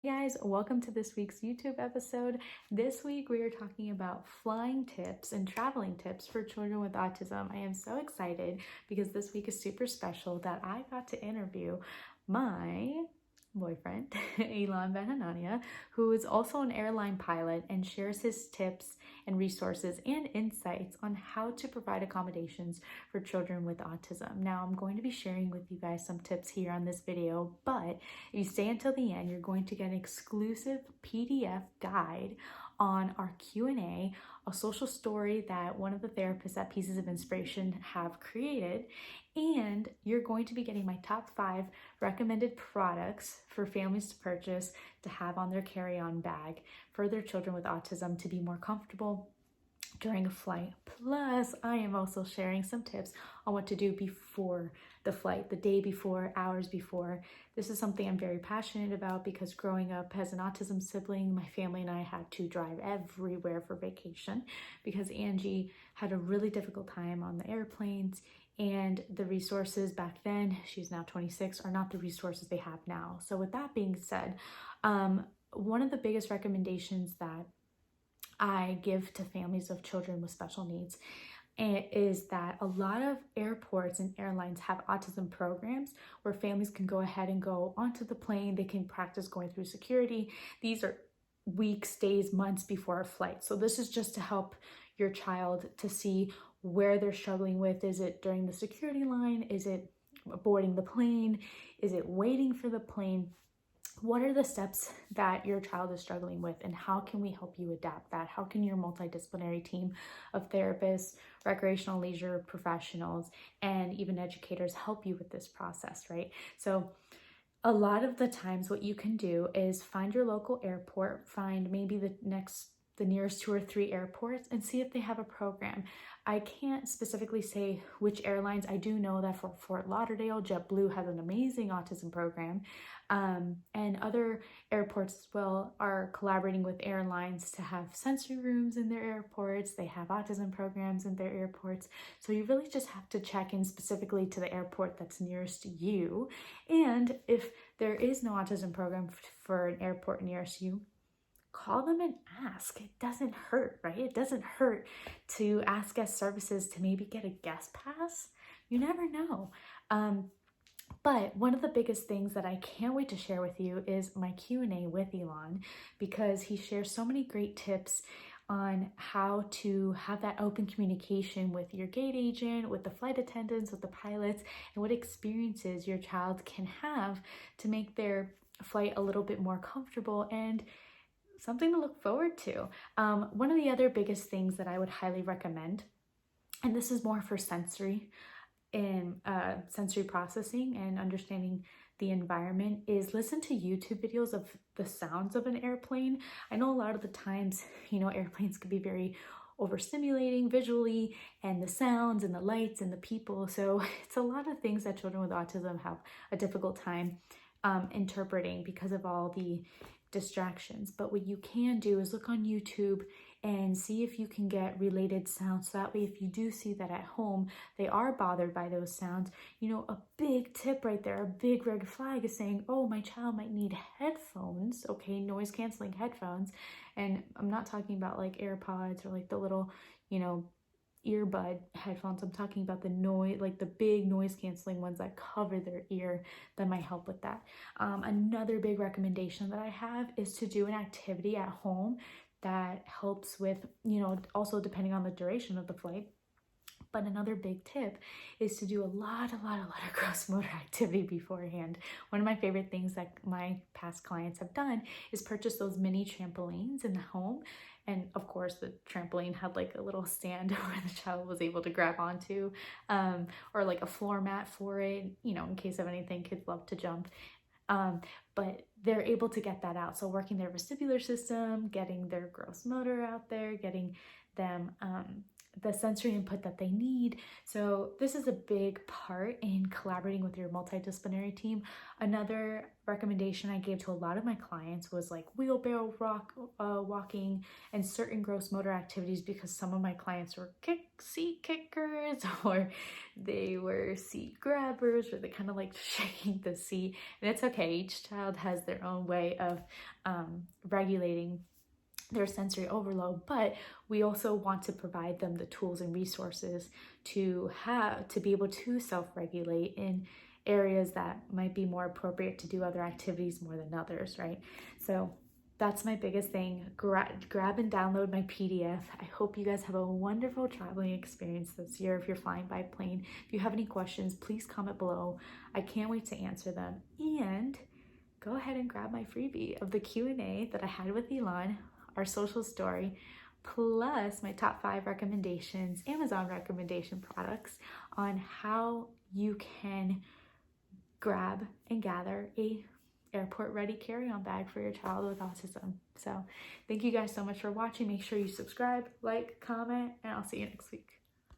Hey guys, welcome to this week's YouTube episode. This week we are talking about flying tips and traveling tips for children with autism. I am so excited because this week is super special that I got to interview my boyfriend, Elan Ben-Hanania, who is also an airline pilot and shares his tips and resources and insights on how to provide accommodations for children with autism. Now, I'm going to be sharing with you guys some tips here on this video, but if you stay until the end, you're going to get an exclusive PDF guide on our Q&A, a social story that one of the therapists at Pieces of Inspiration have created, and you're going to be getting my top 5 recommended products for families to purchase to have on their carry-on bag for their children with autism to be more comfortable during a flight. Plus, I am also sharing some tips on what to do before the flight, the day before, hours before. This is something I'm very passionate about because growing up as an autism sibling, my family and I had to drive everywhere for vacation because Angie had a really difficult time on the airplanes, and the resources back then, she's now 26, are not the resources they have now. So with that being said, one of the biggest recommendations that I give to families of children with special needs is that a lot of airports and airlines have autism programs where families can go ahead and go onto the plane. They can practice going through security. These are weeks, days, months before a flight. So this is just to help your child to see where they're struggling with. Is it during the security line? Is it boarding the plane? Is it waiting for the plane? What are the steps that your child is struggling with, and how can we help you adapt that? How can your multidisciplinary team of therapists, recreational leisure professionals, and even educators help you with this process, right? So a lot of the times what you can do is find your local airport, find maybe the nearest 2 or 3 airports, and see if they have a program. I can't specifically say which airlines. I do know that for Fort Lauderdale, JetBlue has an amazing autism program, and other airports as well are collaborating with airlines to have sensory rooms in their airports. They have autism programs in their airports. So you really just have to check in specifically to the airport that's nearest you. And if there is no autism program for an airport nearest you, call them and ask. It doesn't hurt, right? It doesn't hurt to ask guest services to maybe get a guest pass. You never know. But one of the biggest things that I can't wait to share with you is my Q&A with Elan, because he shares so many great tips on how to have that open communication with your gate agent, with the flight attendants, with the pilots, and what experiences your child can have to make their flight a little bit more comfortable and something to look forward to. One of the other biggest things that I would highly recommend, and this is more for sensory processing and understanding the environment, is listen to YouTube videos of the sounds of an airplane. I know a lot of the times, airplanes can be very overstimulating visually, and the sounds and the lights and the people. So it's a lot of things that children with autism have a difficult time interpreting because of all the distractions. But what you can do is look on YouTube and see if you can get related sounds. So that way, if you do see that at home, they are bothered by those sounds. A big tip right there, a big red flag is saying, oh, my child might need headphones, okay, noise canceling headphones. And I'm not talking about like AirPods or like the little, earbud headphones. I'm talking about the noise, like the big noise canceling ones that cover their ear, that might help with that. Another big recommendation that I have is to do an activity at home that helps with, also depending on the duration of the flight. But another big tip is to do a lot of gross motor activity beforehand. One of my favorite things that my past clients have done is purchase those mini trampolines in the home. And of course, the trampoline had like a little stand where the child was able to grab onto, or like a floor mat for it, in case of anything. Kids love to jump. But they're able to get that out. So working their vestibular system, getting their gross motor out there, getting them the sensory input that they need. So this is a big part in collaborating with your multidisciplinary team. Another recommendation I gave to a lot of my clients was like wheelbarrow walking and certain gross motor activities, because some of my clients were seat kickers or they were seat grabbers, or they kind of like shaking the seat. And it's okay, each child has their own way of regulating their sensory overload, but we also want to provide them the tools and resources to be able to self-regulate in areas that might be more appropriate to do other activities more than others, right? So that's my biggest thing. Grab and download my PDF. I hope you guys have a wonderful traveling experience this year if you're flying by plane. If you have any questions, please comment below. I can't wait to answer them. And go ahead and grab my freebie of the Q&A that I had with Elan, our social story, plus my top 5 recommendations, Amazon recommendation products on how you can grab and gather a airport ready carry-on bag for your child with autism. So thank you guys so much for watching. Make sure you subscribe, like, comment, and I'll see you next week.